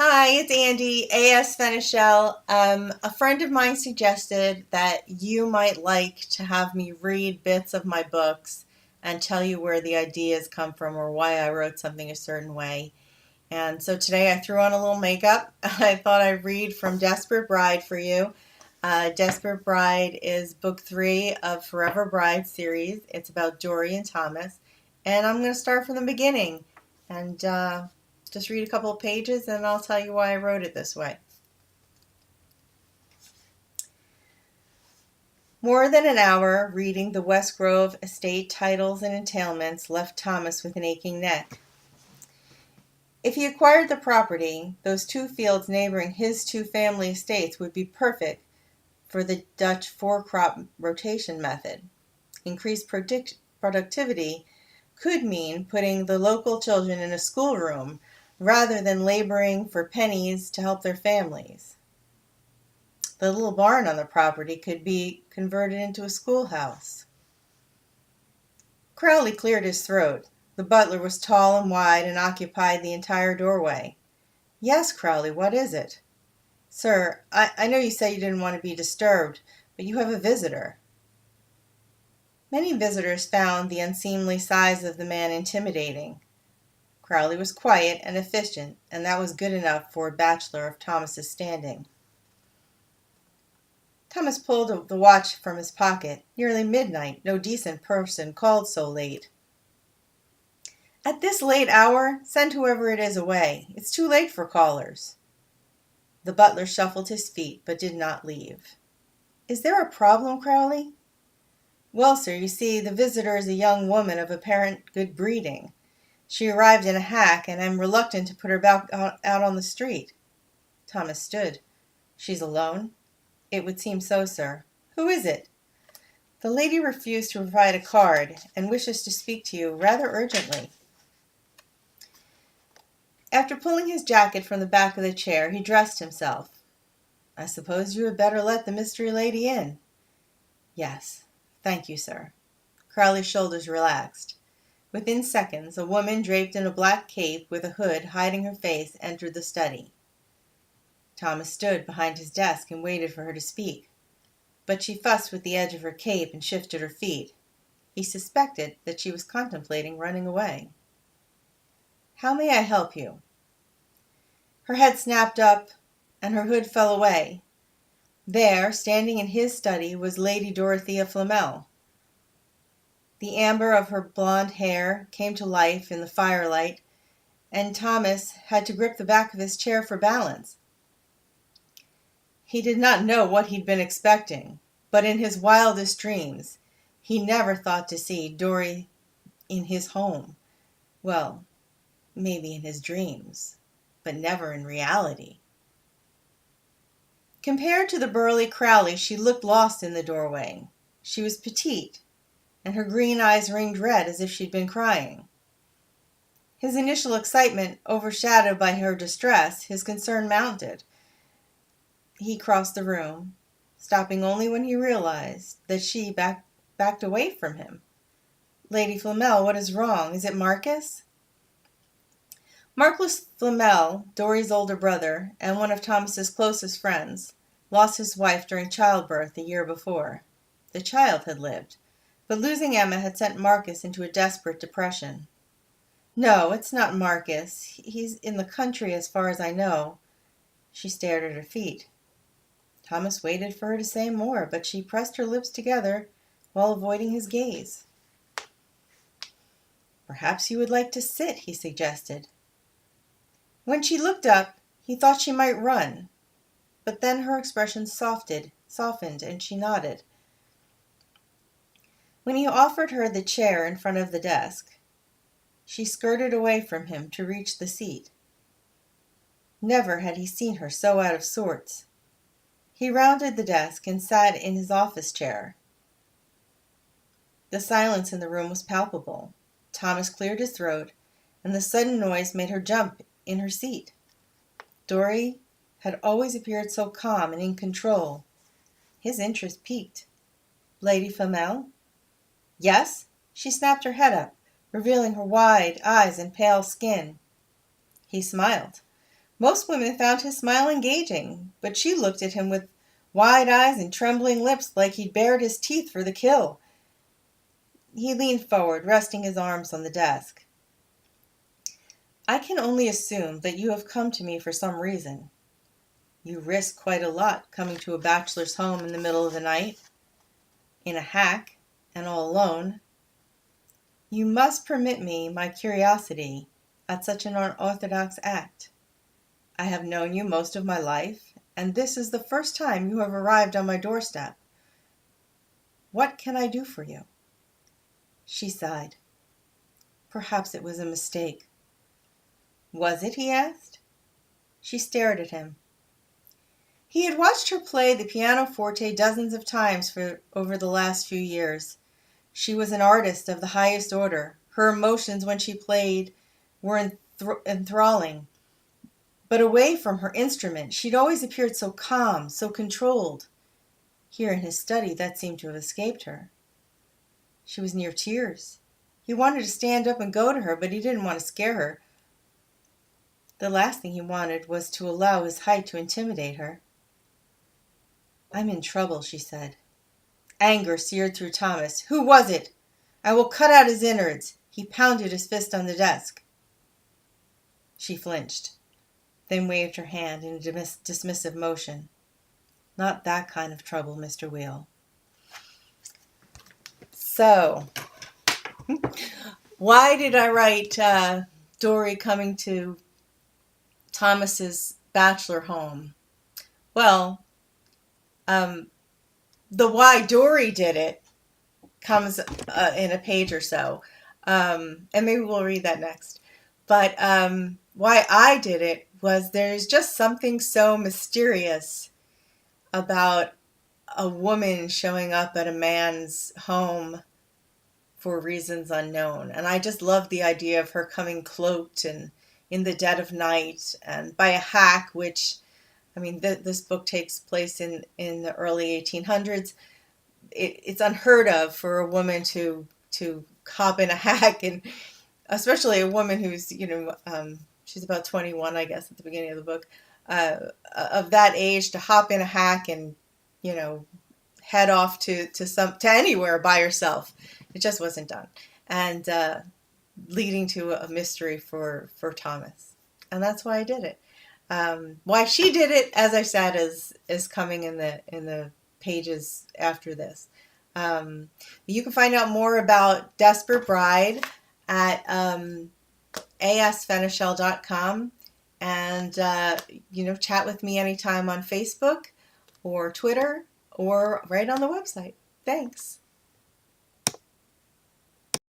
Hi, it's Andie, AS Fenichel. A friend of mine suggested that you might like to have me read bits of my books and tell you where the ideas come from or why I wrote something a certain way. And so today I threw on a little makeup. I thought I'd read from Desperate Bride for you. Desperate Bride is book 3 of Forever Bride series. It's about Dory and Thomas. And I'm going to start from the beginning and just read a couple of pages and I'll tell you why I wrote it this way. More than an hour reading the West Grove estate titles and entailments left Thomas with an aching neck. If he acquired the property, those 2 fields neighboring his 2 family estates would be perfect for the Dutch 4-crop rotation method. Increased productivity could mean putting the local children in a schoolroom rather than laboring for pennies to help their families. The little barn on the property could be converted into a schoolhouse. Crowley cleared his throat. The butler was tall and wide and occupied the entire doorway. "Yes, Crowley, what is it?" "Sir, I know you said you didn't want to be disturbed, but you have a visitor." Many visitors found the unseemly size of the man intimidating. Crowley was quiet and efficient, and that was good enough for a bachelor of Thomas's standing. Thomas pulled the watch from his pocket. Nearly midnight. No decent person called so late. "At this late hour? Send whoever it is away. It's too late for callers." The butler shuffled his feet, but did not leave. "Is there a problem, Crowley?" "Well, sir, you see, the visitor is a young woman of apparent good breeding. She arrived in a hack, and I'm reluctant to put her back out on the street." Thomas stood. "She's alone?" "It would seem so, sir." "Who is it?" "The lady refused to provide a card, and wishes to speak to you rather urgently." After pulling his jacket from the back of the chair, he dressed himself. "I suppose you had better let the mystery lady in." "Yes. Thank you, sir." Crowley's shoulders relaxed. Within seconds, a woman draped in a black cape with a hood hiding her face entered the study. Thomas stood behind his desk and waited for her to speak, but she fussed with the edge of her cape and shifted her feet. He suspected that she was contemplating running away. "How may I help you?" Her head snapped up and her hood fell away. There, standing in his study, was Lady Dorothea Flamel. The amber of her blonde hair came to life in the firelight, and Thomas had to grip the back of his chair for balance. He did not know what he'd been expecting, but in his wildest dreams he never thought to see Dory in his home. Well, maybe in his dreams, but never in reality. Compared to the burly Crowley, she looked lost in the doorway. She was petite, and her green eyes ringed red as if she'd been crying. His initial excitement overshadowed by her distress, his concern mounted. He crossed the room, stopping only when he realized that she backed away from him. "Lady Flamel, what is wrong? Is it Marcus?" Marcus Flamel, Dory's older brother, and one of Thomas's closest friends, lost his wife during childbirth the year before. The child had lived, but losing Emma had sent Marcus into a desperate depression. "No, it's not Marcus. He's in the country as far as I know." She stared at her feet. Thomas waited for her to say more, but she pressed her lips together while avoiding his gaze. "Perhaps you would like to sit," he suggested. When she looked up, he thought she might run, but then her expression softened, and she nodded. When he offered her the chair in front of the desk, she skirted away from him to reach the seat. Never had he seen her so out of sorts. He rounded the desk and sat in his office chair. The silence in the room was palpable. Thomas cleared his throat, and the sudden noise made her jump in her seat. Dory had always appeared so calm and in control. His interest piqued. "Lady Flamel?" "Yes?" She snapped her head up, revealing her wide eyes and pale skin. He smiled. Most women found his smile engaging, but she looked at him with wide eyes and trembling lips like he'd bared his teeth for the kill. He leaned forward, resting his arms on the desk. I can only assume that you have come to me for some reason. You risk quite a lot coming to a bachelor's home in the middle of the night, in a hack, and all alone. You must permit me my curiosity at such an unorthodox act. I have known you most of my life, and this is the first time you have arrived on my doorstep. What can I do for you? She sighed. Perhaps it was a mistake. Was it? He asked. She stared at him. He had watched her play the pianoforte dozens of times over the last few years. She was an artist of the highest order. Her emotions when she played were enthralling. But away from her instrument, she'd always appeared so calm, so controlled. Here in his study, that seemed to have escaped her. She was near tears. He wanted to stand up and go to her, but he didn't want to scare her. The last thing he wanted was to allow his height to intimidate her. I'm in trouble, she said. Anger seared through Thomas. Who was it? I will cut out his innards. He pounded his fist on the desk. She flinched, then waved her hand in a dismissive motion. Not that kind of trouble, Mr. Wheel. So, why did I write Dory coming to Thomas's bachelor home? Well, the why Dory did it comes in a page or so, and maybe we'll read that next. But why I did it was there's just something so mysterious about a woman showing up at a man's home for reasons unknown. And I just love the idea of her coming cloaked and in the dead of night and by a hack, which, I mean, this book takes place in the early 1800s. It's unheard of for a woman to hop in a hack, and especially a woman who's, she's about 21, I guess, at the beginning of the book, of that age, to hop in a hack and, head off to anywhere by herself. It just wasn't done. And leading to a mystery for Thomas. And that's why I did it. Why she did it, as I said, is coming in the pages after this. You can find out more about Desperate Bride at asfenichel.com, and chat with me anytime on Facebook or Twitter or right on the website. Thanks.